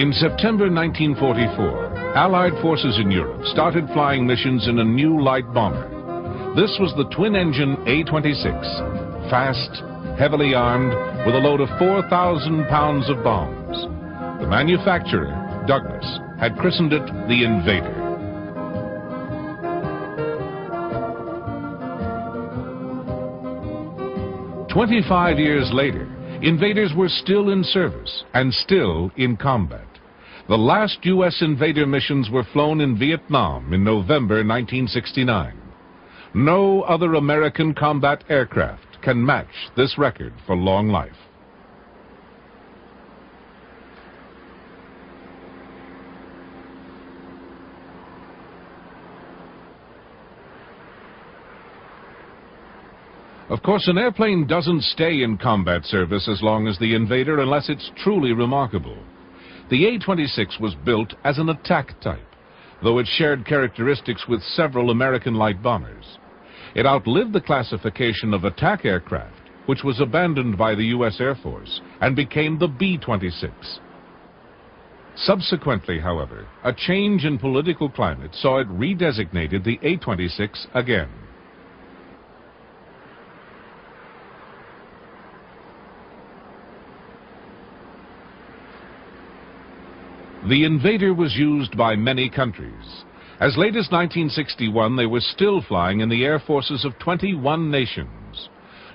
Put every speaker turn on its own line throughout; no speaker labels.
In September 1944, Allied forces in Europe started flying missions in a new light bomber. This was the twin-engine A-26, fast, heavily armed, with a load of 4,000 pounds of bombs. The manufacturer, Douglas, had christened it the Invader. "25 years later, Invaders were still in service and still in combat. The last U.S. Invader missions were flown in Vietnam in November 1969. No other American combat aircraft can match this record for long life. Of course, an airplane doesn't stay in combat service as long as the Invader unless it's truly remarkable. The A-26 was built as an attack type, though it shared characteristics with several American light bombers. It outlived the classification of attack aircraft, which was abandoned by the U.S. Air Force, and became the B-26. Subsequently, however, a change in political climate saw it redesignated the A-26 again. The Invader was used by many countries. As late as 1961, they were still flying in the air forces of 21 nations.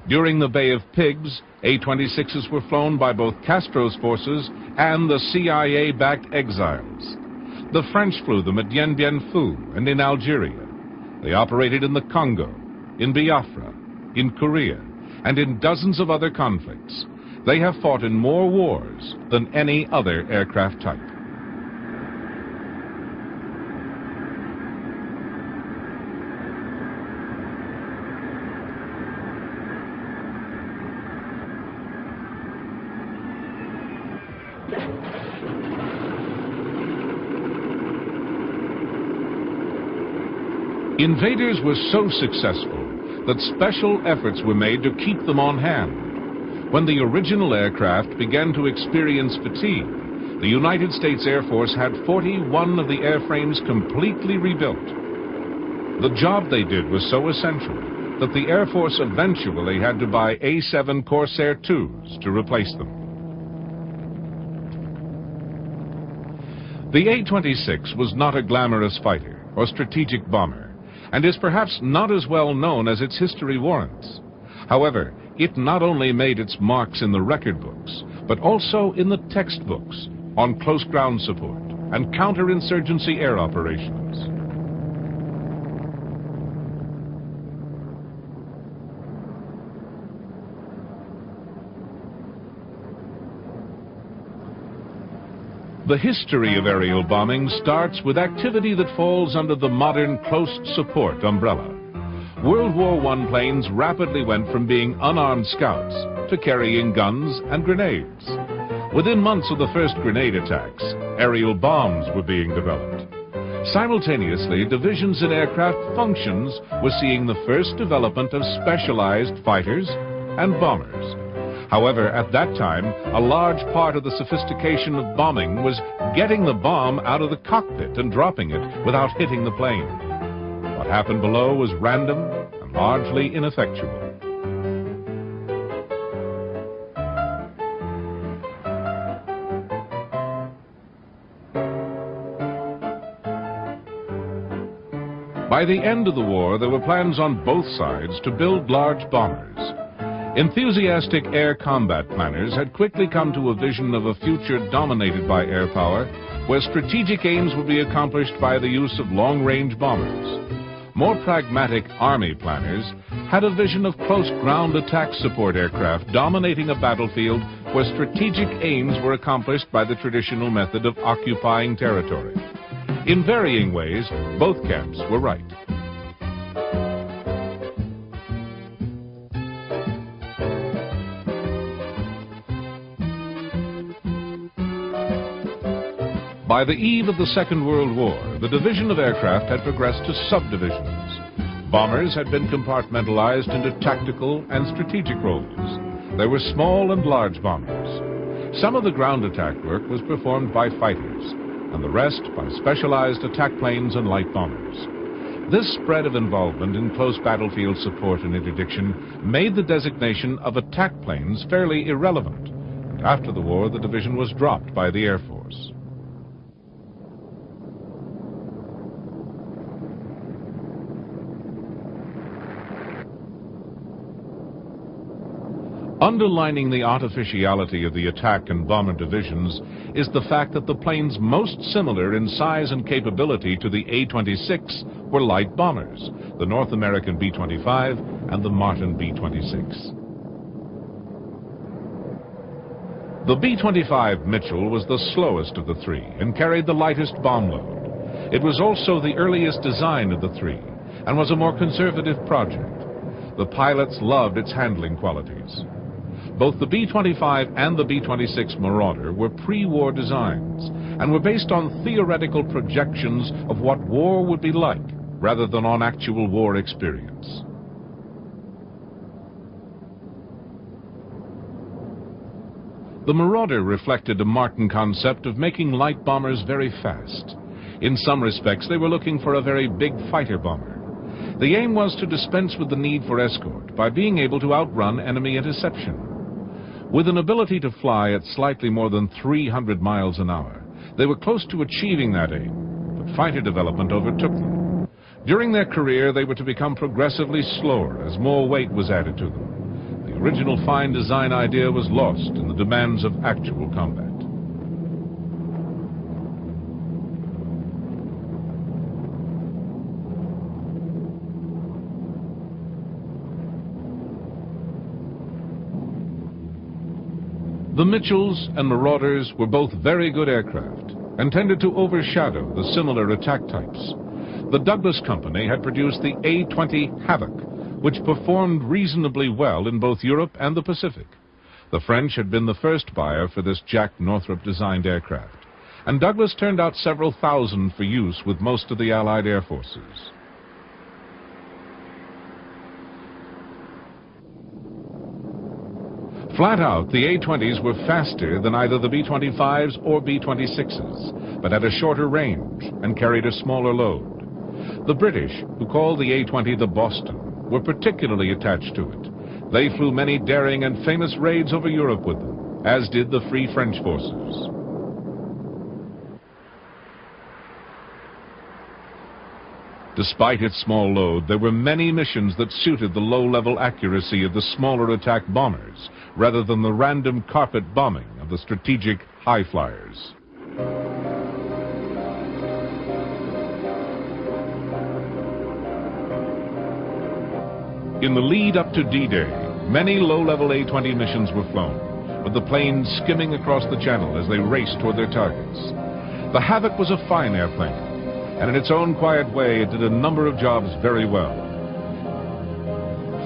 During the Bay of Pigs, A-26s were flown by both Castro's forces and the CIA-backed exiles. The French flew them at Dien Bien Phu and in Algeria. They operated in the Congo, in Biafra, in Korea, and in dozens of other conflicts. They have fought in more wars than any other aircraft type. Invaders were so successful that special efforts were made to keep them on hand. When the original aircraft began to experience fatigue, the United States Air Force had 41 of the airframes completely rebuilt. The job they did was so essential that the Air Force eventually had to buy A-7 Corsair IIs to replace them. The A-26 was not a glamorous fighter or strategic bomber, and is perhaps not as well known as its history warrants. However, it not only made its marks in the record books, but also in the textbooks on close ground support and counterinsurgency air operations. The history of aerial bombing starts with activity that falls under the modern close support umbrella. World War I planes rapidly went from being unarmed scouts to carrying guns and grenades. Within months of the first grenade attacks, aerial bombs were being developed. Simultaneously, divisions in aircraft functions were seeing the first development of specialized fighters and bombers. However, at that time, a large part of the sophistication of bombing was getting the bomb out of the cockpit and dropping it without hitting the plane. What happened below was random and largely ineffectual. By the end of the war, there were plans on both sides to build large bombers. Enthusiastic air combat planners had quickly come to a vision of a future dominated by air power, where strategic aims would be accomplished by the use of long-range bombers. More pragmatic Army planners had a vision of close ground attack support aircraft dominating a battlefield where strategic aims were accomplished by the traditional method of occupying territory. In varying ways, both camps were right. By the eve of the Second World War, the division of aircraft had progressed to subdivisions. Bombers had been compartmentalized into tactical and strategic roles. There were small and large bombers. Some of the ground attack work was performed by fighters, and the rest by specialized attack planes and light bombers. This spread of involvement in close battlefield support and interdiction made the designation of attack planes fairly irrelevant. And after the war, the division was dropped by the Air Force. Underlining the artificiality of the attack and bomber divisions is the fact that the planes most similar in size and capability to the A-26 were light bombers, the North American B-25 and the Martin B-26. The B-25 Mitchell was the slowest of the three and carried the lightest bomb load. It was also the earliest design of the three and was a more conservative project. The pilots loved its handling qualities. Both the B-25 and the B-26 Marauder were pre-war designs and were based on theoretical projections of what war would be like, rather than on actual war experience. The Marauder reflected a Martin concept of making light bombers very fast. In some respects, they were looking for a very big fighter bomber. The aim was to dispense with the need for escort by being able to outrun enemy interception. With an ability to fly at slightly more than 300 miles an hour, they were close to achieving that aim, but fighter development overtook them. During their career, they were to become progressively slower as more weight was added to them. The original fine design idea was lost in the demands of actual combat. The Mitchells and Marauders were both very good aircraft and tended to overshadow the similar attack types. The Douglas Company had produced the A-20 Havoc, which performed reasonably well in both Europe and the Pacific. The French had been the first buyer for this Jack Northrop-designed aircraft, and Douglas turned out several thousand for use with most of the Allied air forces. Flat out, the A-20s were faster than either the B-25s or B-26s, but had a shorter range and carried a smaller load. The British, who called the A-20 the Boston, were particularly attached to it. They flew many daring and famous raids over Europe with them, as did the Free French forces. Despite its small load, there were many missions that suited the low-level accuracy of the smaller attack bombers, rather than the random carpet bombing of the strategic high flyers. In the lead up to D-Day, many low-level A-20 missions were flown, with the planes skimming across the channel as they raced toward their targets. The Havoc was a fine airplane, and in its own quiet way, it did a number of jobs very well.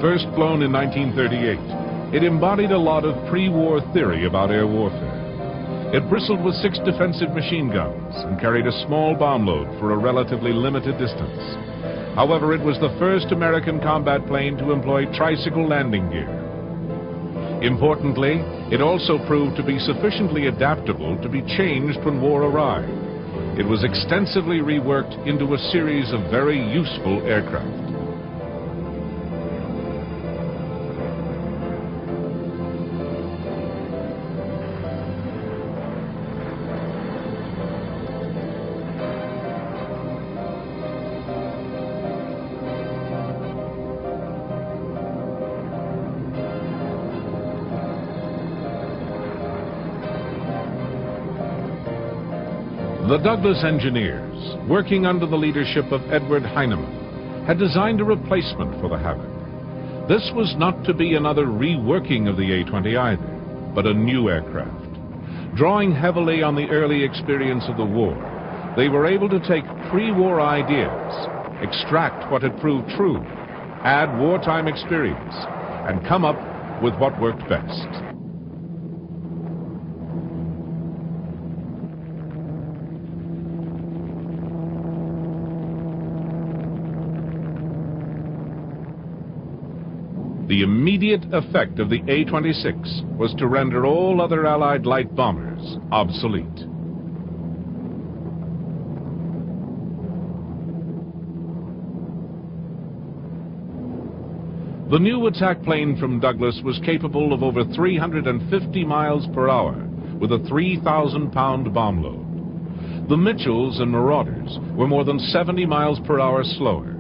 First flown in 1938, it embodied a lot of pre-war theory about air warfare. It bristled with 6 defensive machine guns and carried a small bomb load for a relatively limited distance. However, it was the first American combat plane to employ tricycle landing gear. Importantly, it also proved to be sufficiently adaptable to be changed when war arrived. It was extensively reworked into a series of very useful aircraft. The Douglas engineers, working under the leadership of Edward Heinemann, had designed a replacement for the Havoc. This was not to be another reworking of the A-20 either, but a new aircraft. Drawing heavily on the early experience of the war, they were able to take pre-war ideas, extract what had proved true, add wartime experience, and come up with what worked best. The immediate effect of the A-26 was to render all other Allied light bombers obsolete. The new attack plane from Douglas was capable of over 350 miles per hour with a 3,000-pound bomb load. The Mitchells and Marauders were more than 70 miles per hour slower.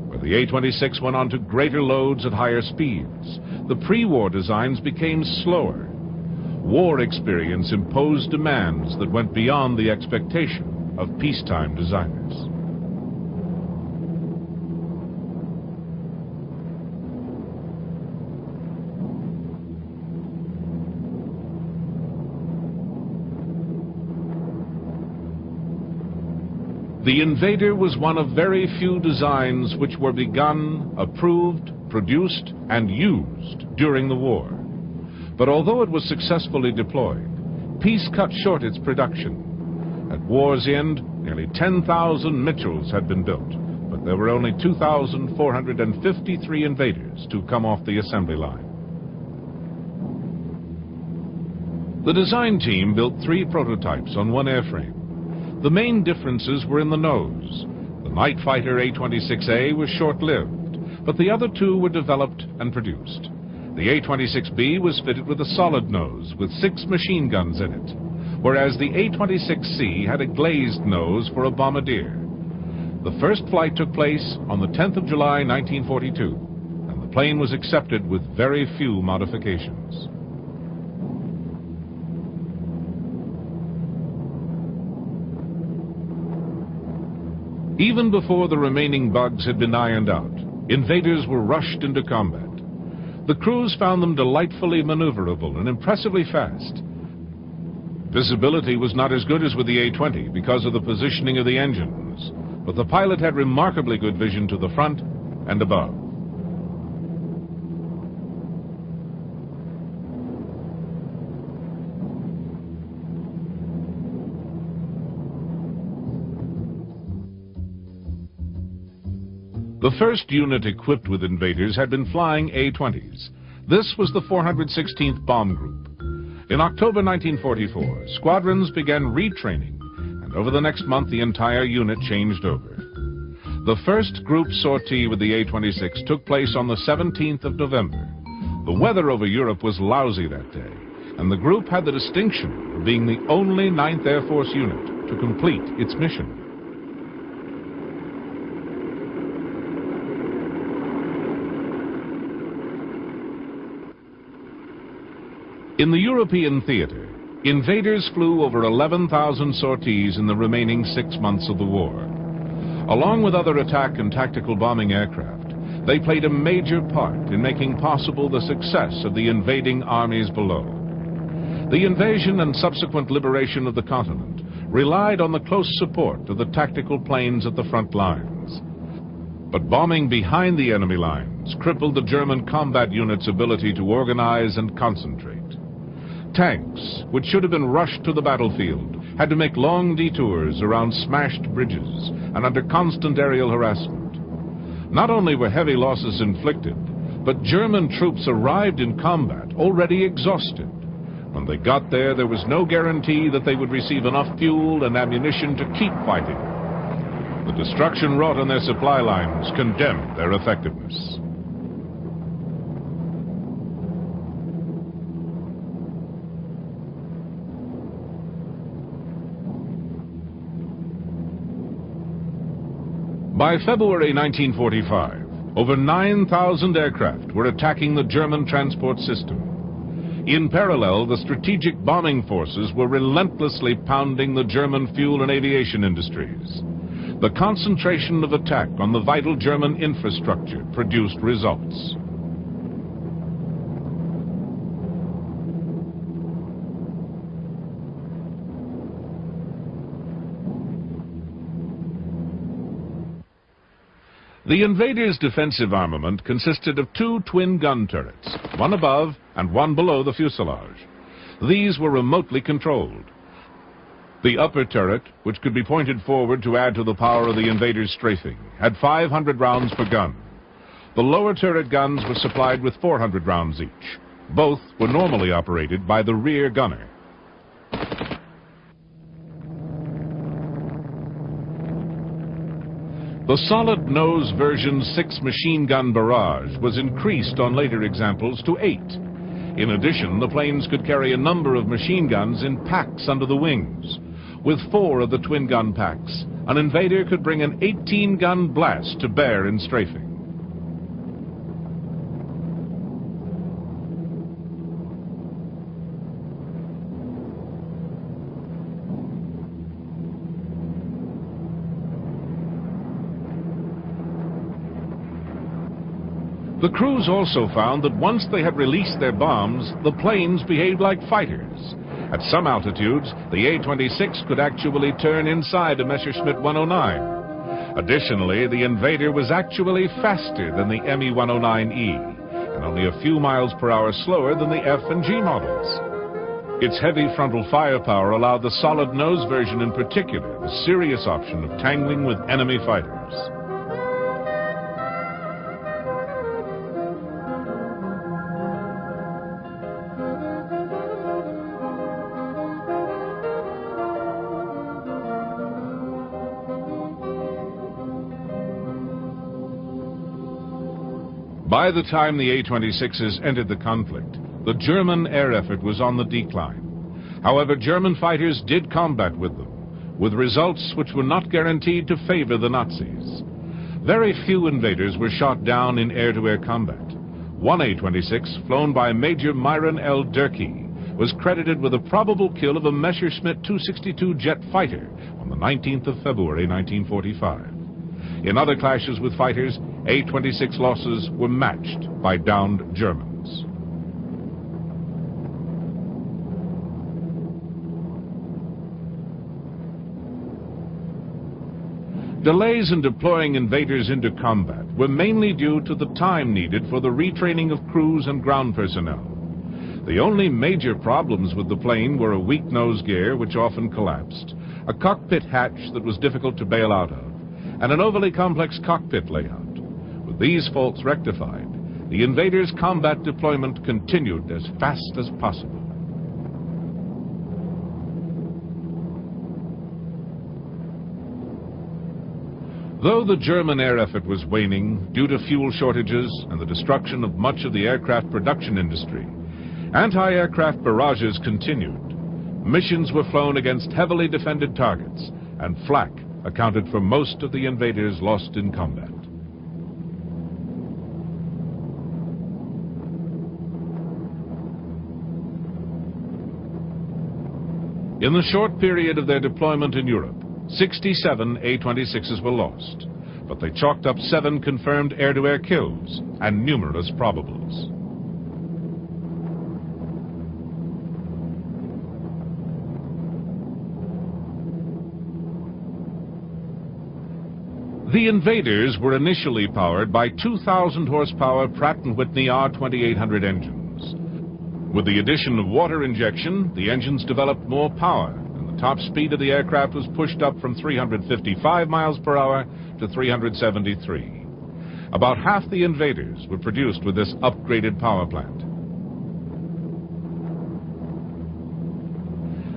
Where the A-26 went on to greater loads at higher speeds, the pre-war designs became slower. War experience imposed demands that went beyond the expectation of peacetime designers. The Invader was one of very few designs which were begun, approved, produced, and used during the war. But although it was successfully deployed, peace cut short its production. At war's end, nearly 10,000 Mitchells had been built, but there were only 2,453 Invaders to come off the assembly line. The design team built 3 prototypes on one airframe. The main differences were in the nose. The night fighter A-26A was short-lived, but the other 2 were developed and produced. The A-26B was fitted with a solid nose with 6 machine guns in it, whereas the A-26C had a glazed nose for a bombardier. The first flight took place on the 10th of July, 1942, and the plane was accepted with very few modifications. Even before the remaining bugs had been ironed out, Invaders were rushed into combat. The crews found them delightfully maneuverable and impressively fast. Visibility was not as good as with the A-20 because of the positioning of the engines, but the pilot had remarkably good vision to the front and above. The first unit equipped with Invaders had been flying A-20s. This was the 416th Bomb Group. In October 1944, squadrons began retraining, and over the next month the entire unit changed over. The first group sortie with the A-26 took place on the 17th of November. The weather over Europe was lousy that day, and the group had the distinction of being the only 9th Air Force unit to complete its mission. In the European theater, Invaders flew over 11,000 sorties in the remaining 6 months of the war. Along with other attack and tactical bombing aircraft, they played a major part in making possible the success of the invading armies below. The invasion and subsequent liberation of the continent relied on the close support of the tactical planes at the front lines. But bombing behind the enemy lines crippled the German combat unit's ability to organize and concentrate. Tanks, which should have been rushed to the battlefield, had to make long detours around smashed bridges and under constant aerial harassment. Not only were heavy losses inflicted, but German troops arrived in combat already exhausted. When they got there, there was no guarantee that they would receive enough fuel and ammunition to keep fighting. The destruction wrought on their supply lines condemned their effectiveness. By February 1945, over 9,000 aircraft were attacking the German transport system. In parallel, the strategic bombing forces were relentlessly pounding the German fuel and aviation industries. The concentration of attack on the vital German infrastructure produced results. The Invaders' defensive armament consisted of 2 twin gun turrets, one above and one below the fuselage. These were remotely controlled. The upper turret, which could be pointed forward to add to the power of the Invaders' strafing, had 500 rounds per gun. The lower turret guns were supplied with 400 rounds each. Both were normally operated by the rear gunner. The solid nose version 6 machine gun barrage was increased on later examples to 8. In addition, the planes could carry a number of machine guns in packs under the wings. With 4 of the twin gun packs, an Invader could bring an 18-gun blast to bear in strafing. The crews also found that once they had released their bombs, the planes behaved like fighters. At some altitudes, the A-26 could actually turn inside a Messerschmitt 109. Additionally, the Invader was actually faster than the Me-109E, and only a few miles per hour slower than the F and G models. Its heavy frontal firepower allowed the solid nose version in particular the serious option of tangling with enemy fighters. By the time the A-26s entered the conflict, the German air effort was on the decline. However, German fighters did combat with them, with results which were not guaranteed to favor the Nazis. Very few Invaders were shot down in air-to-air combat. One A-26, flown by Major Myron L. Durkee, was credited with a probable kill of a Messerschmitt 262 jet fighter on the 19th of February 1945. In other clashes with fighters, A-26 losses were matched by downed Germans. Delays in deploying Invaders into combat were mainly due to the time needed for the retraining of crews and ground personnel. The only major problems with the plane were a weak nose gear, which often collapsed, a cockpit hatch that was difficult to bail out of, and an overly complex cockpit layout. With these faults rectified, the Invaders' combat deployment continued as fast as possible. Though the German air effort was waning due to fuel shortages and the destruction of much of the aircraft production industry, anti-aircraft barrages continued. Missions were flown against heavily defended targets, and flak accounted for most of the Invaders lost in combat. In the short period of their deployment in Europe, 67 A-26s were lost, but they chalked up 7 confirmed air-to-air kills and numerous probables. The Invaders were initially powered by 2,000 horsepower Pratt & Whitney R2800 engines. With the addition of water injection, the engines developed more power, and the top speed of the aircraft was pushed up from 355 miles per hour to 373. About half the Invaders were produced with this upgraded power plant.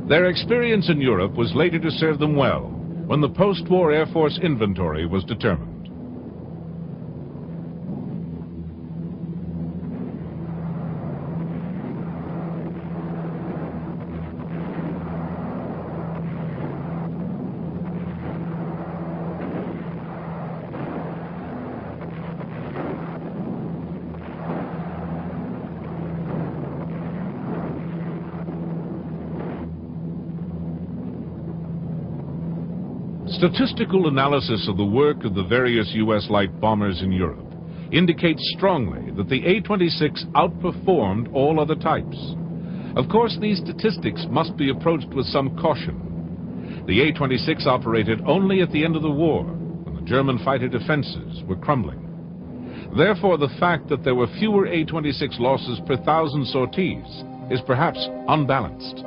Their experience in Europe was later to serve them well when the post-war Air Force inventory was determined. Statistical analysis of the work of the various U.S. light bombers in Europe indicates strongly that the A-26 outperformed all other types. Of course, these statistics must be approached with some caution. The A-26 operated only at the end of the war, when the German fighter defenses were crumbling. Therefore, the fact that there were fewer A-26 losses per 1,000 sorties is perhaps unbalanced.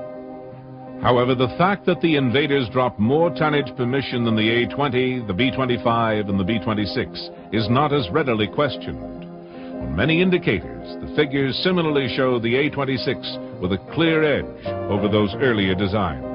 However, the fact that the Invaders dropped more tonnage per mission than the A-20, the B-25, and the B-26 is not as readily questioned. On many indicators, the figures similarly show the A-26 with a clear edge over those earlier designs.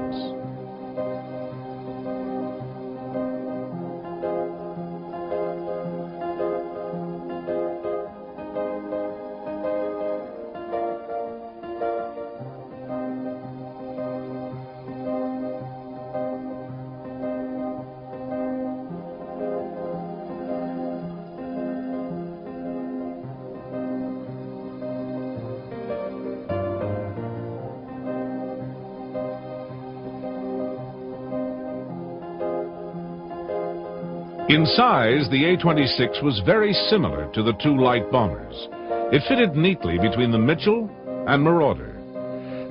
In size, the A-26 was very similar to the two light bombers. It fitted neatly between the Mitchell and Marauder.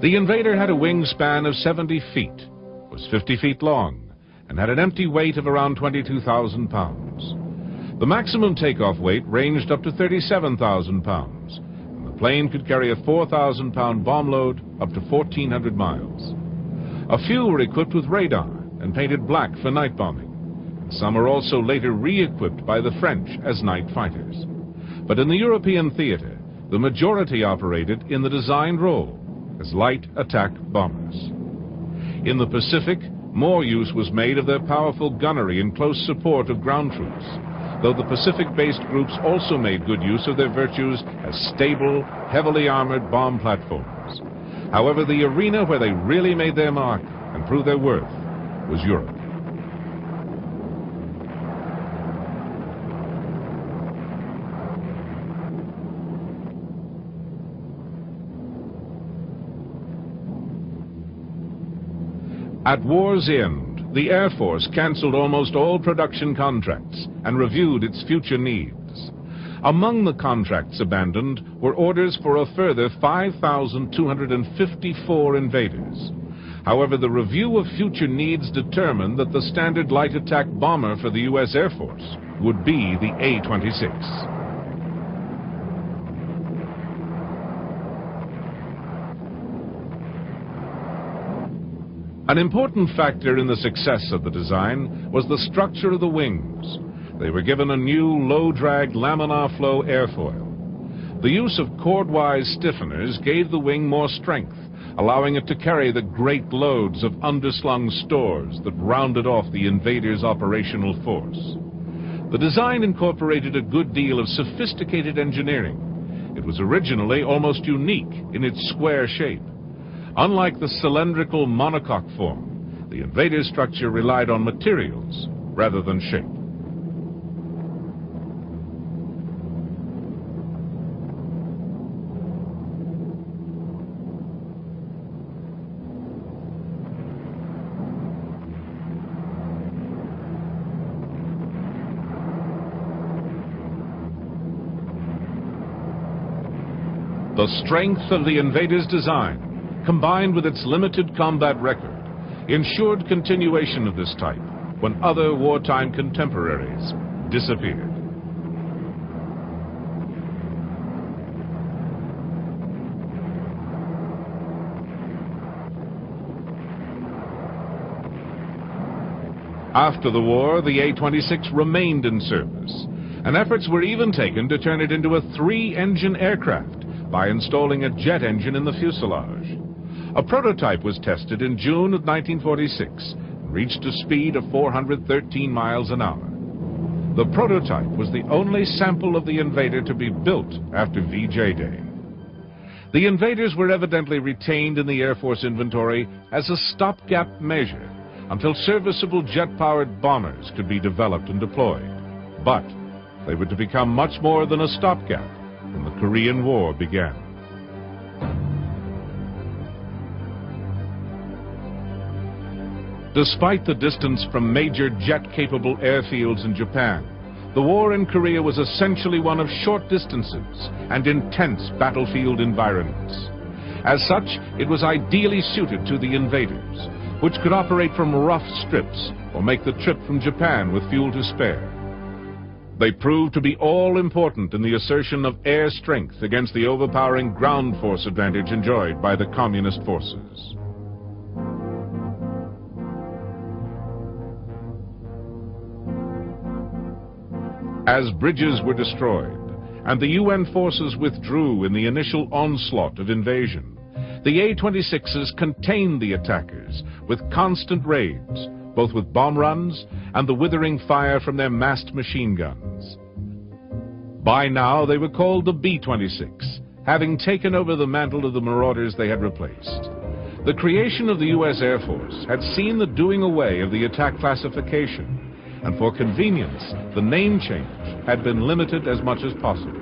The Invader had a wingspan of 70 feet, was 50 feet long, and had an empty weight of around 22,000 pounds. The maximum takeoff weight ranged up to 37,000 pounds, and the plane could carry a 4,000-pound bomb load up to 1,400 miles. A few were equipped with radar and painted black for night bombing. Some were also later re-equipped by the French as night fighters. But in the European theater, the majority operated in the designed role as light attack bombers. In the Pacific, more use was made of their powerful gunnery in close support of ground troops, though the Pacific-based groups also made good use of their virtues as stable, heavily armored bomb platforms. However, the arena where they really made their mark and proved their worth was Europe. At war's end, the Air Force canceled almost all production contracts and reviewed its future needs. Among the contracts abandoned were orders for a further 5,254 Invaders. However, the review of future needs determined that the standard light attack bomber for the U.S. Air Force would be the A-26. An important factor in the success of the design was the structure of the wings. They were given a new low-drag laminar flow airfoil. The use of chordwise stiffeners gave the wing more strength, allowing it to carry the great loads of underslung stores that rounded off the Invader's operational force. The design incorporated a good deal of sophisticated engineering. It was originally almost unique in its square shape. Unlike the cylindrical monocoque form, the Invader structure relied on materials rather than shape. The strength of the Invader's design, combined with its limited combat record, ensured continuation of this type when other wartime contemporaries disappeared. After the war, the A-26 remained in service, and efforts were even taken to turn it into a 3-engine aircraft by installing a jet engine in the fuselage. A prototype was tested in June of 1946 and reached a speed of 413 miles an hour. The prototype was the only sample of the Invader to be built after VJ Day. The Invaders were evidently retained in the Air Force inventory as a stopgap measure until serviceable jet-powered bombers could be developed and deployed. But they were to become much more than a stopgap when the Korean War began. Despite the distance from major jet-capable airfields in Japan, the war in Korea was essentially one of short distances and intense battlefield environments. As such, it was ideally suited to the Invaders, which could operate from rough strips or make the trip from Japan with fuel to spare. They proved to be all-important in the assertion of air strength against the overpowering ground force advantage enjoyed by the communist forces. As bridges were destroyed and the UN forces withdrew in the initial onslaught of invasion, the A-26s contained the attackers with constant raids, both with bomb runs and the withering fire from their massed machine guns. By now they were called the B-26, having taken over the mantle of the marauders they had replaced. The creation of the U.S. Air Force had seen the doing away of the attack classification, and for convenience, the name change had been limited as much as possible.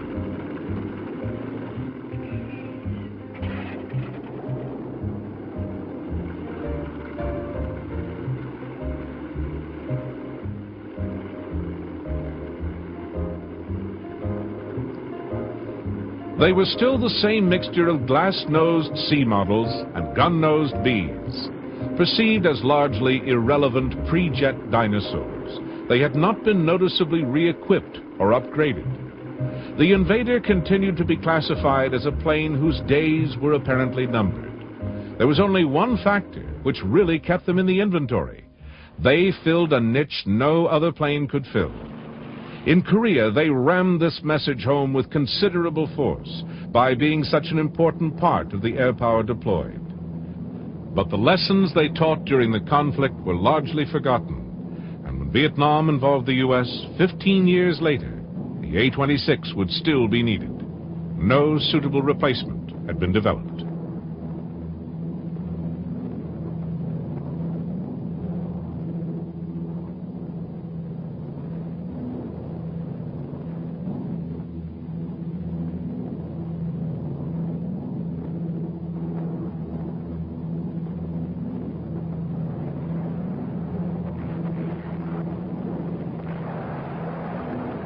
They were still the same mixture of glass-nosed C models and gun-nosed Bs, perceived as largely irrelevant pre-jet dinosaurs. They had not been noticeably re-equipped or upgraded. The Invader continued to be classified as a plane whose days were apparently numbered. There was only one factor which really kept them in the inventory. They filled a niche no other plane could fill. In Korea, they rammed this message home with considerable force by being such an important part of the air power deployed. But the lessons they taught during the conflict were largely forgotten, and when Vietnam involved the U.S. 15 years later, the A-26 would still be needed. No suitable replacement had been developed.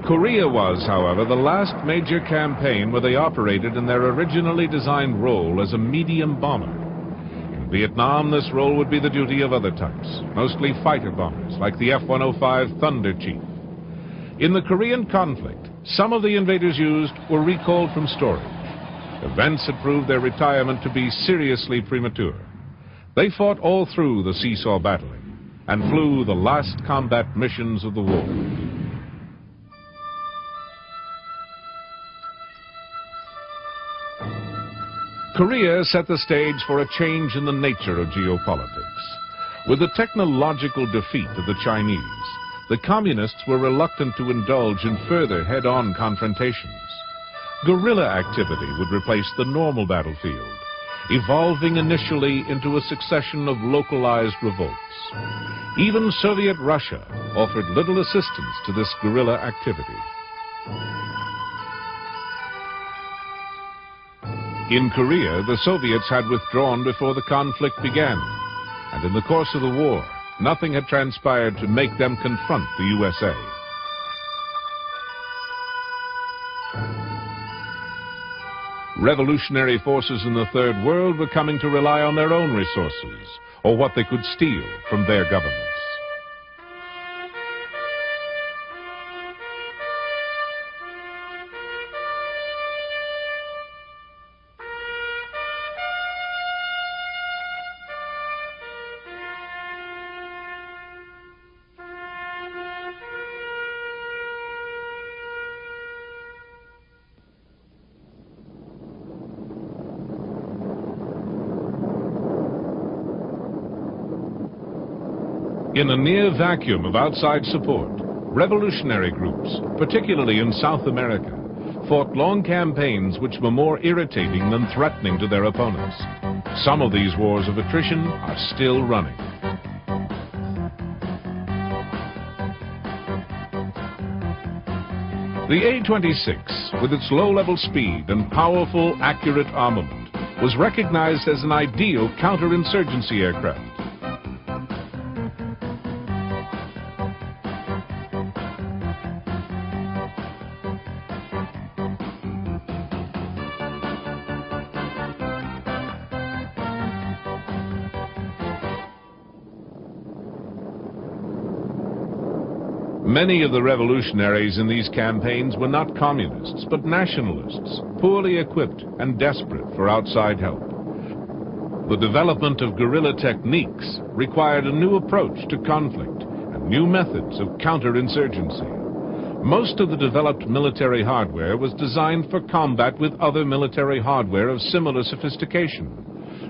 Korea was, however, the last major campaign where they operated in their originally designed role as a medium bomber. In Vietnam, this role would be the duty of other types, mostly fighter bombers, like the F-105 Thunder Chief. In the Korean conflict, some of the invaders used were recalled from storage. Events had proved their retirement to be seriously premature. They fought all through the seesaw battling and flew the last combat missions of the war. Korea set the stage for a change in the nature of geopolitics. With the technological defeat of the Chinese, the communists were reluctant to indulge in further head-on confrontations. Guerrilla activity would replace the normal battlefield, evolving initially into a succession of localized revolts. Even Soviet Russia offered little assistance to this guerrilla activity. In Korea, the Soviets had withdrawn before the conflict began, and in the course of the war, nothing had transpired to make them confront the USA. Revolutionary forces in the Third World were coming to rely on their own resources, or what they could steal from their governments. In a near vacuum of outside support, revolutionary groups, particularly in South America, fought long campaigns which were more irritating than threatening to their opponents. Some of these wars of attrition are still running. The A-26, with its low-level speed and powerful, accurate armament, was recognized as an ideal counterinsurgency aircraft. Many of the revolutionaries in these campaigns were not communists, but nationalists, poorly equipped and desperate for outside help. The development of guerrilla techniques required a new approach to conflict and new methods of counterinsurgency. Most of the developed military hardware was designed for combat with other military hardware of similar sophistication.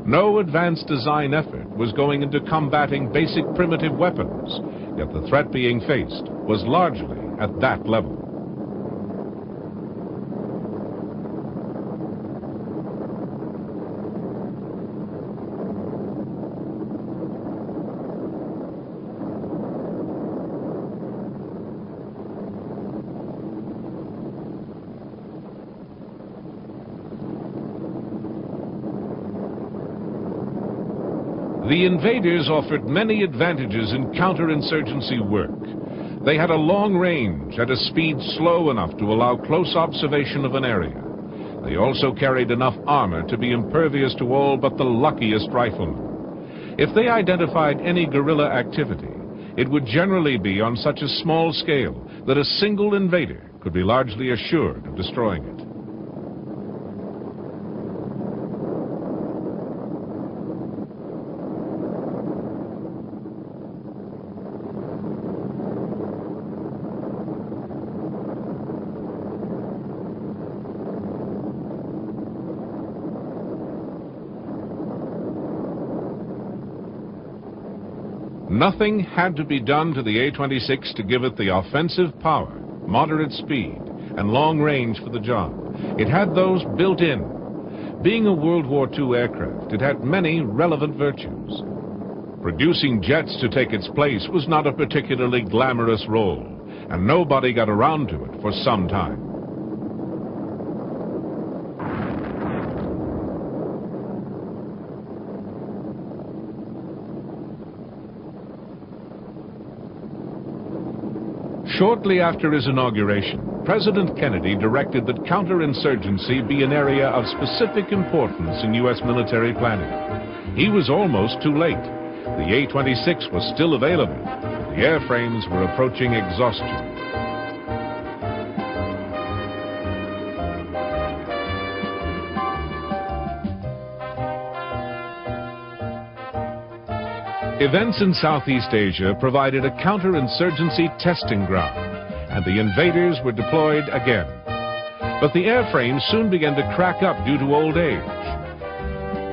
No advanced design effort was going into combating basic primitive weapons, yet the threat being faced was largely at that level. The invaders offered many advantages in counterinsurgency work. They had a long range at a speed slow enough to allow close observation of an area. They also carried enough armor to be impervious to all but the luckiest riflemen. If they identified any guerrilla activity, it would generally be on such a small scale that a single invader could be largely assured of destroying it. Nothing had to be done to the A-26 to give it the offensive power, moderate speed, and long range for the job. It had those built in. Being a World War II aircraft, it had many relevant virtues. Producing jets to take its place was not a particularly glamorous role, and nobody got around to it for some time. Shortly after his inauguration, President Kennedy directed that counterinsurgency be an area of specific importance in U.S. military planning. He was almost too late. The A-26 was still available. The airframes were approaching exhaustion. Events in Southeast Asia provided a counterinsurgency testing ground, and the invaders were deployed again. But the airframes soon began to crack up due to old age.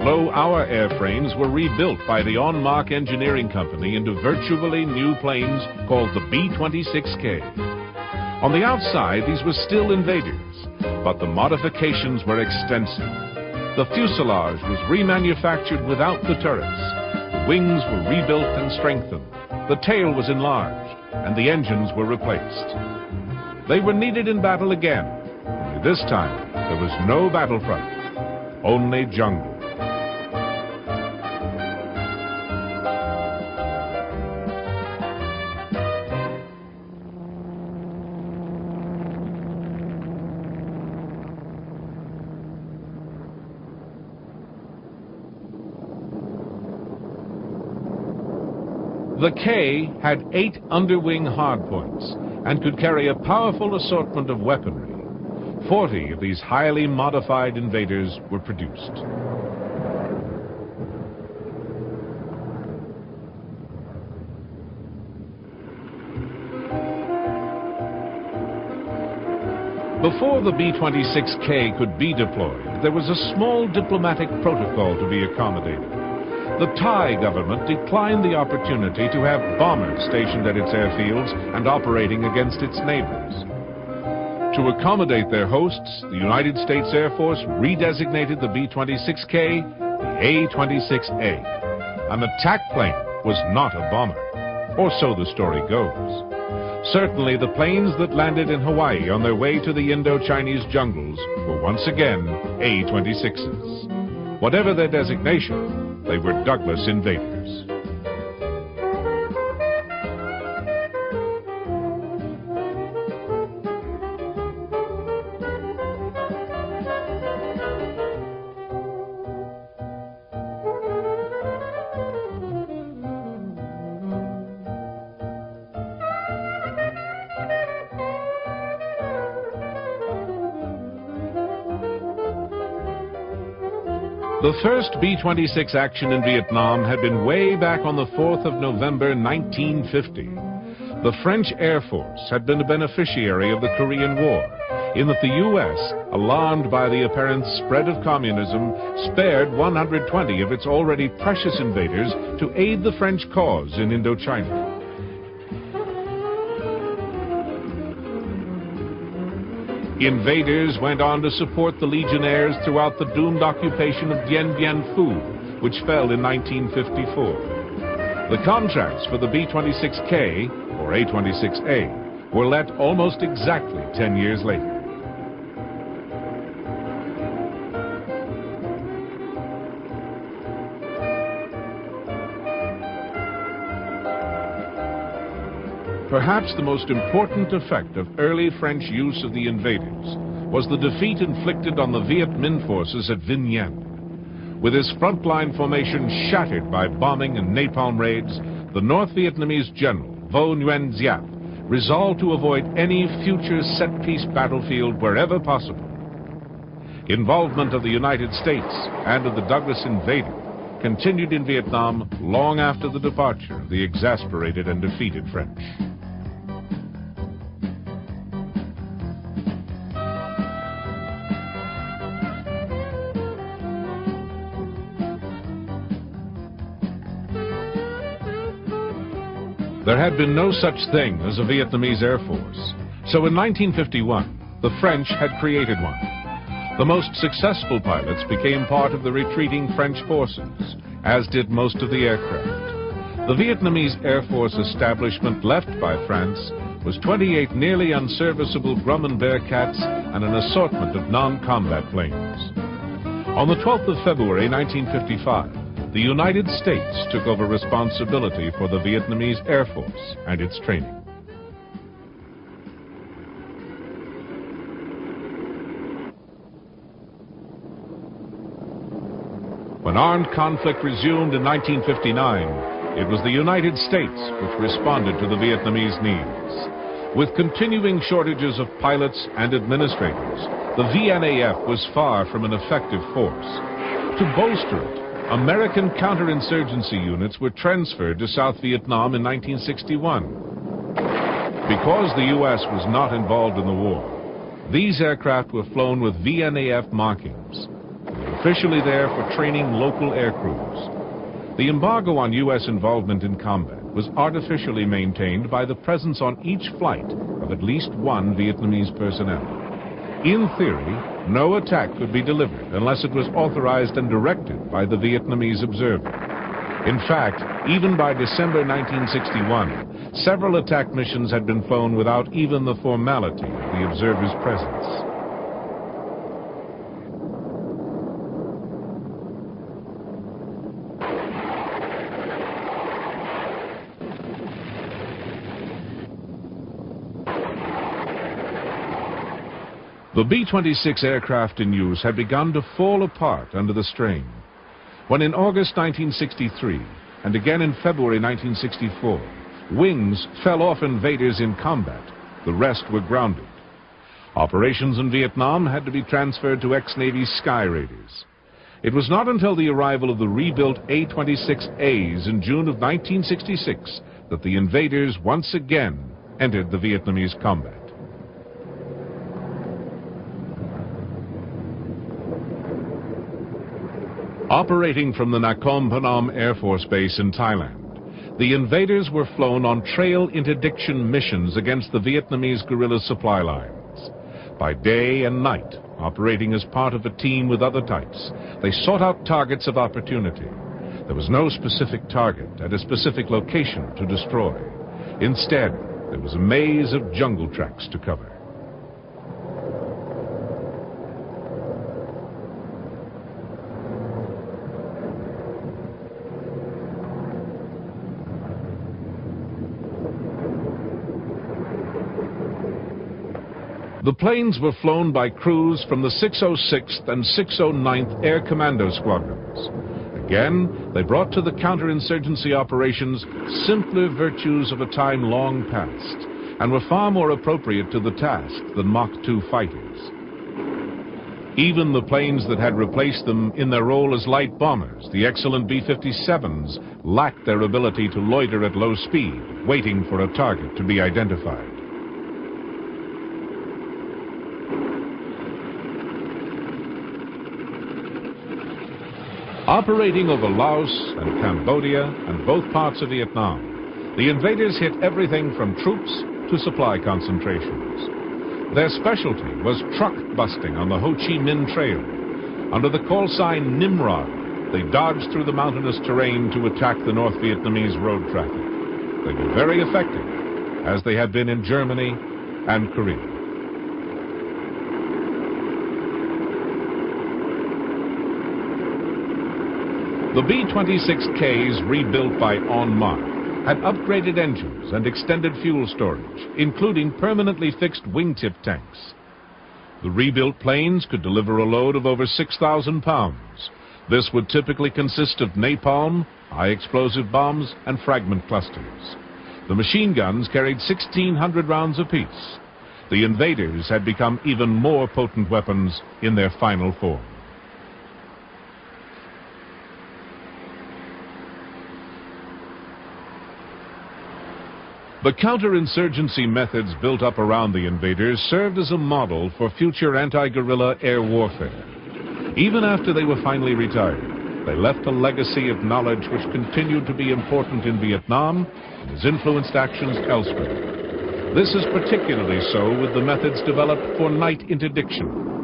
Low-hour airframes were rebuilt by the On-Mark Engineering Company into virtually new planes called the B-26K. On the outside, these were still invaders, but the modifications were extensive. The fuselage was remanufactured without the turrets. Wings were rebuilt and strengthened, the tail was enlarged, and the engines were replaced. They were needed in battle again, only this time there was no battlefront, only jungle. The K had 8 underwing hardpoints and could carry a powerful assortment of weaponry. 40 of these highly modified invaders were produced. Before the B-26K could be deployed, there was a small diplomatic protocol to be accommodated. The Thai government declined the opportunity to have bombers stationed at its airfields and operating against its neighbors. To accommodate their hosts, the United States Air Force redesignated the B-26K the A-26A. An attack plane was not a bomber, or so the story goes. Certainly the planes that landed in Hawaii on their way to the Indo-Chinese jungles were once again A-26s. Whatever their designation, they were Douglas invaders. The first B-26 action in Vietnam had been way back on the 4th of November, 1950. The French Air Force had been a beneficiary of the Korean War, in that the U.S., alarmed by the apparent spread of communism, spared 120 of its already precious invaders to aid the French cause in Indochina. Invaders went on to support the Legionnaires throughout the doomed occupation of Dien Bien Phu, which fell in 1954. The contracts for the B-26K, or A-26A, were let almost exactly 10 years later. Perhaps the most important effect of early French use of the invaders was the defeat inflicted on the Viet Minh forces at Vinh Nguyen. With his frontline formation shattered by bombing and napalm raids, the North Vietnamese general, Vo Nguyen Giap, resolved to avoid any future set-piece battlefield wherever possible. Involvement of the United States and of the Douglas Invader continued in Vietnam long after the departure of the exasperated and defeated French. There had been no such thing as a Vietnamese Air Force, so in 1951, the French had created one. The most successful pilots became part of the retreating French forces, as did most of the aircraft. The Vietnamese Air Force establishment left by France was 28 nearly unserviceable Grumman Bearcats and an assortment of non-combat planes. On the 12th of February 1955, the United States took over responsibility for the Vietnamese Air Force and its training. When armed conflict resumed in 1959, it was the United States which responded to the Vietnamese needs. With continuing shortages of pilots and administrators, the VNAF was far from an effective force. To bolster it, American counterinsurgency units were transferred to South Vietnam in 1961. Because the U.S. was not involved in the war, these aircraft were flown with VNAF markings. They were officially there for training local air crews. The embargo on U.S. involvement in combat was artificially maintained by the presence on each flight of at least one Vietnamese personnel. In theory, no attack could be delivered unless it was authorized and directed by the Vietnamese observer. In fact, even by December 1961, several attack missions had been flown without even the formality of the observer's presence. The B-26 aircraft in use had begun to fall apart under the strain. When in August 1963, and again in February 1964, wings fell off invaders in combat, the rest were grounded. Operations in Vietnam had to be transferred to ex-Navy Sky Raiders. It was not until the arrival of the rebuilt A-26As in June of 1966 that the invaders once again entered the Vietnamese combat. Operating from the Nakhon Phanom Air Force Base in Thailand, the invaders were flown on trail interdiction missions against the Vietnamese guerrilla supply lines. By day and night, operating as part of a team with other types, they sought out targets of opportunity. There was no specific target at a specific location to destroy. Instead, there was a maze of jungle tracks to cover. The planes were flown by crews from the 606th and 609th Air Commando Squadrons. Again, they brought to the counterinsurgency operations simpler virtues of a time long past, and were far more appropriate to the task than Mach 2 fighters. Even the planes that had replaced them in their role as light bombers, the excellent B-57s, lacked their ability to loiter at low speed, waiting for a target to be identified. Operating over Laos and Cambodia and both parts of Vietnam, the invaders hit everything from troops to supply concentrations. Their specialty was truck busting on the Ho Chi Minh Trail. Under the call sign Nimrod, they dodged through the mountainous terrain to attack the North Vietnamese road traffic. They were very effective, as they had been in Germany and Korea. The B-26Ks, rebuilt by En Marche, had upgraded engines and extended fuel storage, including permanently fixed wingtip tanks. The rebuilt planes could deliver a load of over 6,000 pounds. This would typically consist of napalm, high-explosive bombs, and fragment clusters. The machine guns carried 1,600 rounds apiece. The invaders had become even more potent weapons in their final form. The counterinsurgency methods built up around the invaders served as a model for future anti-guerrilla air warfare. Even after they were finally retired, they left a legacy of knowledge which continued to be important in Vietnam and has influenced actions elsewhere. This is particularly so with the methods developed for night interdiction.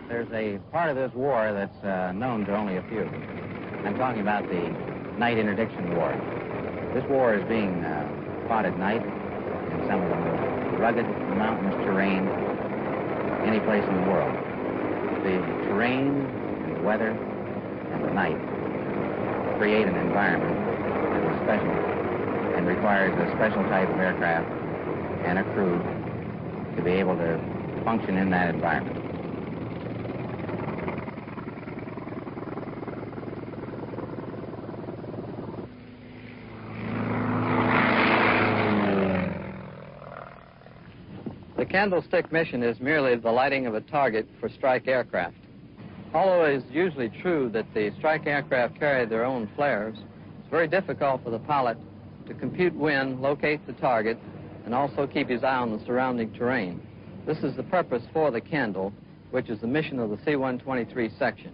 There's a part of this war that's known to only a few. I'm talking about the night interdiction war. This war is being fought at night in some of the most rugged, mountainous terrain any place in the world. The terrain, and the weather, and the night create an environment that is special and requires a special type of aircraft and a crew to be able to function in that environment. The candlestick mission is merely the lighting of a target for strike aircraft. Although it is usually true that the strike aircraft carry their own flares, it's very difficult for the pilot to compute wind, locate the target, and also keep his eye on the surrounding terrain. This is the purpose for the candle, which is the mission of the C-123 section.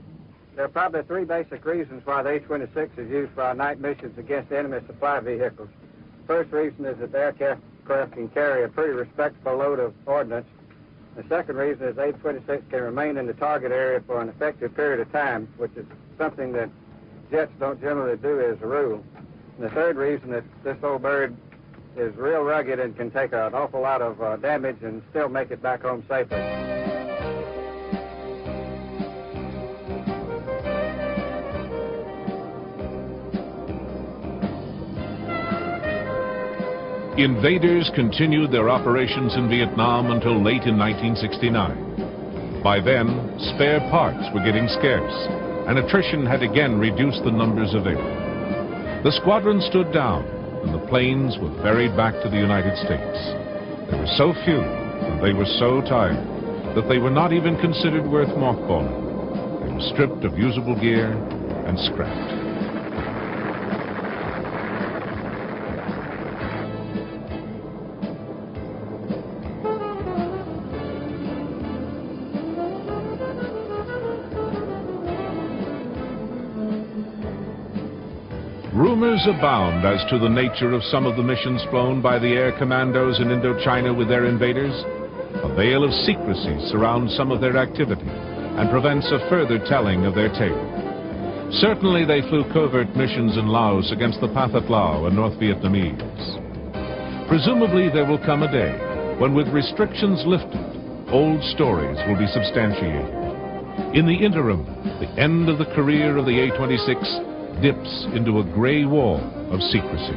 There are probably three basic reasons why the A-26 is used for our night missions against enemy supply vehicles. First reason is that the aircraft can carry a pretty respectable load of ordnance. The second reason is A-26 can remain in the target area for an effective period of time, which is something that jets don't generally do as a rule. And the third reason is this old bird is real rugged and can take an awful lot of damage and still make it back home safely.
Invaders continued their operations in Vietnam until late in 1969. By then, spare parts were getting scarce, and attrition had again reduced the numbers available. The squadron stood down, and the planes were ferried back to the United States. There were so few, and they were so tired, that they were not even considered worth mothballing. They were stripped of usable gear and scrapped. Rumors abound as to the nature of some of the missions flown by the air commandos in Indochina with their invaders. A veil of secrecy surrounds some of their activity and prevents a further telling of their tale. Certainly they flew covert missions in Laos against the Pathet Lao and North Vietnamese. Presumably there will come a day when, with restrictions lifted, old stories will be substantiated. In the interim, the end of the career of the A-26 dips into a gray wall of secrecy.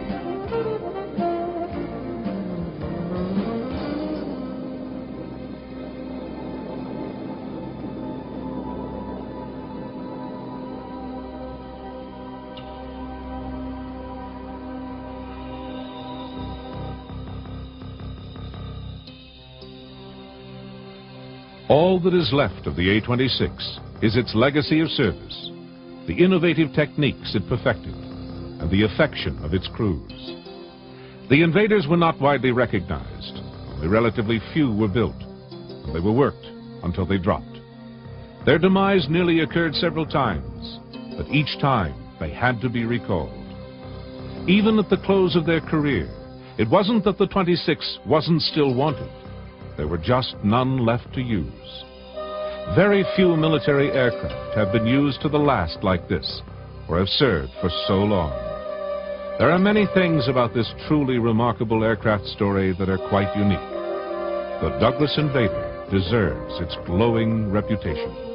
All that is left of the A-26 is its legacy of service, the innovative techniques it perfected, and the affection of its crews. The Invaders were not widely recognized. Only relatively few were built, and they were worked until they dropped. Their demise nearly occurred several times, but each time they had to be recalled. Even at the close of their career, it wasn't that the 26 wasn't still wanted. There were just none left to use. Very few military aircraft have been used to the last like this, or have served for so long. There are many things about this truly remarkable aircraft story that are quite unique. The Douglas Invader deserves its glowing reputation.